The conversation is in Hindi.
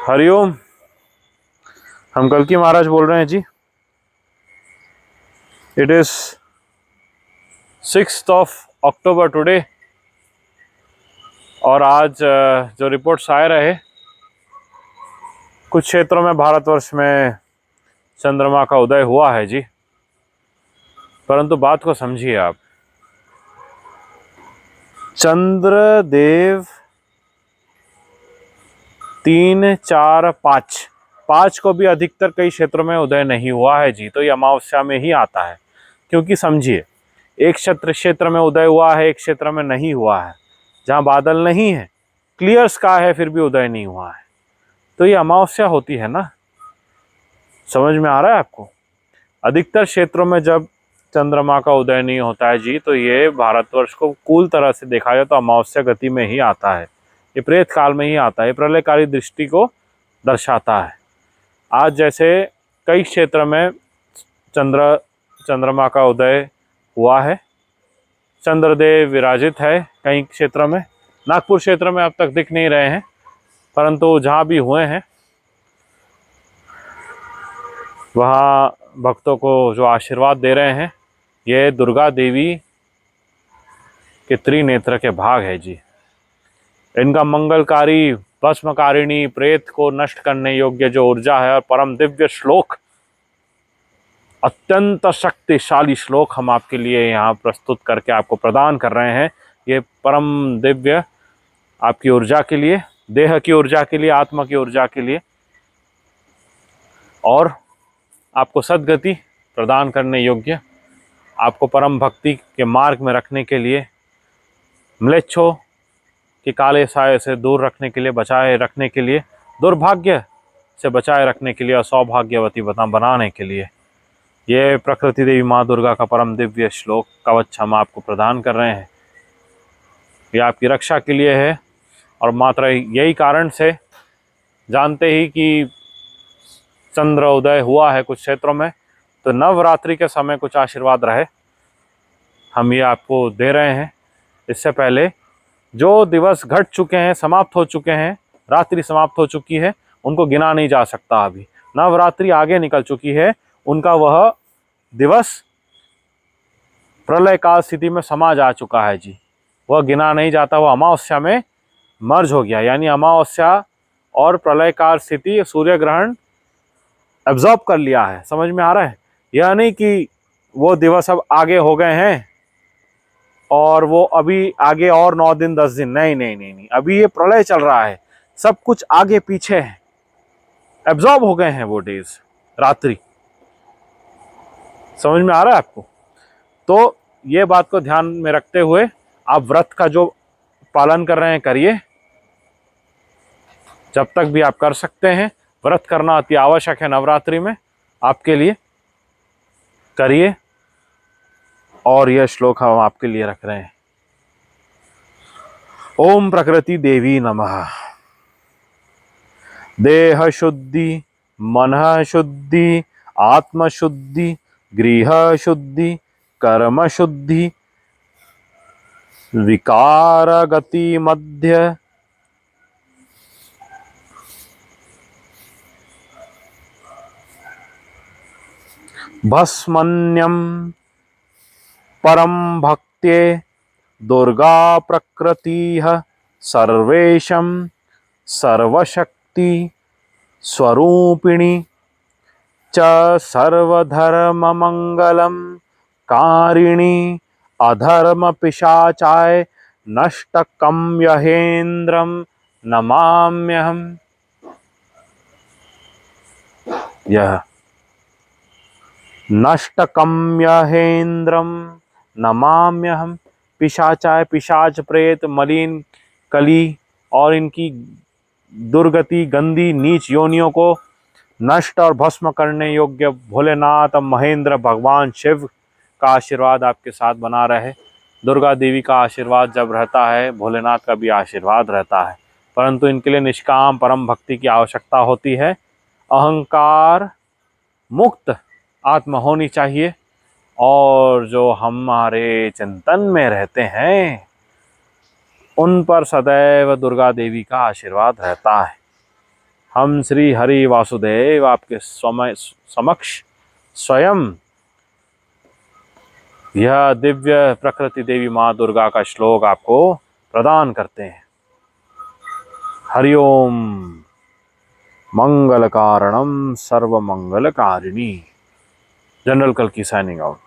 हरिओम। हम कल्कि महाराज बोल रहे हैं जी। It is 6th of October today. और आज जो रिपोर्ट्स आए रहे, कुछ क्षेत्रों में भारतवर्ष में चंद्रमा का उदय हुआ है जी। परंतु बात को समझिए आप, चंद्रदेव 3, 4, 5 को भी अधिकतर कई क्षेत्रों में उदय नहीं हुआ है जी। तो ये अमावस्या में ही आता है, क्योंकि समझिए, एक क्षेत्र में उदय हुआ है, एक क्षेत्र में नहीं हुआ है। जहाँ बादल नहीं है, क्लियर स्काई है, फिर भी उदय नहीं हुआ है, तो ये अमावस्या होती है ना। समझ में आ रहा है आपको? अधिकतर क्षेत्रों में जब चंद्रमा का उदय नहीं होता है जी, तो ये भारतवर्ष को कुल तरह से देखा जाए तो अमावस्या गति में ही आता है। ये प्रेत काल में ही आता है, प्रलयकारी दृष्टि को दर्शाता है। आज जैसे कई क्षेत्र में चंद्रमा का उदय हुआ है, चंद्रदेव विराजित है कई क्षेत्रों में। नागपुर क्षेत्र में अब तक दिख नहीं रहे हैं, परंतु जहाँ भी हुए हैं वहाँ भक्तों को जो आशीर्वाद दे रहे हैं, ये दुर्गा देवी के त्रिनेत्र के भाग है जी। इनका मंगलकारी, भस्मकारिणी, प्रेत को नष्ट करने योग्य जो ऊर्जा है, और परम दिव्य श्लोक, अत्यंत शक्तिशाली श्लोक हम आपके लिए यहाँ प्रस्तुत करके आपको प्रदान कर रहे हैं। ये परम दिव्य आपकी ऊर्जा के लिए, देह की ऊर्जा के लिए, आत्मा की ऊर्जा के लिए, और आपको सद्गति प्रदान करने योग्य, आपको परम भक्ति के मार्ग में रखने के लिए, म्लेच्छों के काले साये से दूर रखने के लिए, बचाए रखने के लिए, दुर्भाग्य से बचाए रखने के लिए, और सौभाग्यवती बनाने के लिए ये प्रकृति देवी माँ दुर्गा का परम दिव्य श्लोक कवच हम आपको प्रदान कर रहे हैं। ये आपकी रक्षा के लिए है। और मात्र यही कारण से, जानते ही कि चंद्र उदय हुआ है कुछ क्षेत्रों में, तो नवरात्रि के समय कुछ आशीर्वाद रहे, हम ये आपको दे रहे हैं। इससे पहले जो दिवस घट चुके हैं, समाप्त हो चुके हैं, रात्रि समाप्त हो चुकी है, उनको गिना नहीं जा सकता। अभी नवरात्रि आगे निकल चुकी है, उनका वह दिवस प्रलय काल स्थिति में समा जा चुका है जी। वह गिना नहीं जाता, वह अमावस्या में मर्ज हो गया। यानी अमावस्या और प्रलय काल स्थिति सूर्य ग्रहण एब्जॉर्ब कर लिया है। समझ में आ रहा है? यह नहीं कि वो दिवस अब आगे हो गए हैं और वो अभी आगे और 9 दिन 10 दिन, नहीं नहीं नहीं नहीं, अभी ये प्रलय चल रहा है, सब कुछ आगे पीछे है, एब्जॉर्ब हो गए हैं वो डेज, रात्रि। समझ में आ रहा है आपको? तो ये बात को ध्यान में रखते हुए आप व्रत का जो पालन कर रहे हैं करिए। जब तक भी आप कर सकते हैं, व्रत करना अति आवश्यक है नवरात्रि में आपके लिए, करिए। और यह श्लोक हम आपके लिए रख रहे हैं। ओम प्रकृति देवी नमः। देह शुद्धि, मन शुद्धि, आत्म शुद्धि, गृह शुद्धि, कर्म शुद्धि, विकार गति मध्य, भस्मन्यम परम भक्त्ये दुर्गा प्रकृतिः सर्वेशं सर्वशक्ति स्वरूपिणी च सर्वधर्म मंगलम कारिणी अधर्म पिशाचाय नष्टकम्यहेन्द्रम नमाम्यहम्। यह नष्टकम्यहेन्द्रम नमाम्यहम्। पिशाचाय, पिशाच, प्रेत, मलिन, कली और इनकी दुर्गति, गंदी, नीच योनियों को नष्ट और भस्म करने योग्य भोलेनाथ महेंद्र भगवान शिव का आशीर्वाद आपके साथ बना रहे। दुर्गा देवी का आशीर्वाद जब रहता है, भोलेनाथ का भी आशीर्वाद रहता है, परंतु इनके लिए निष्काम परम भक्ति की आवश्यकता होती है। अहंकार मुक्त आत्मा होनी चाहिए, और जो हमारे चिंतन में रहते हैं उन पर सदैव दुर्गा देवी का आशीर्वाद रहता है। हम श्री हरि वासुदेव आपके समक्ष स्वयं यह दिव्य प्रकृति देवी माँ दुर्गा का श्लोक आपको प्रदान करते हैं। हरिओम मंगल कारणम सर्व मंगल कारिणी। जनरल कल्कि साइनिंग आउट।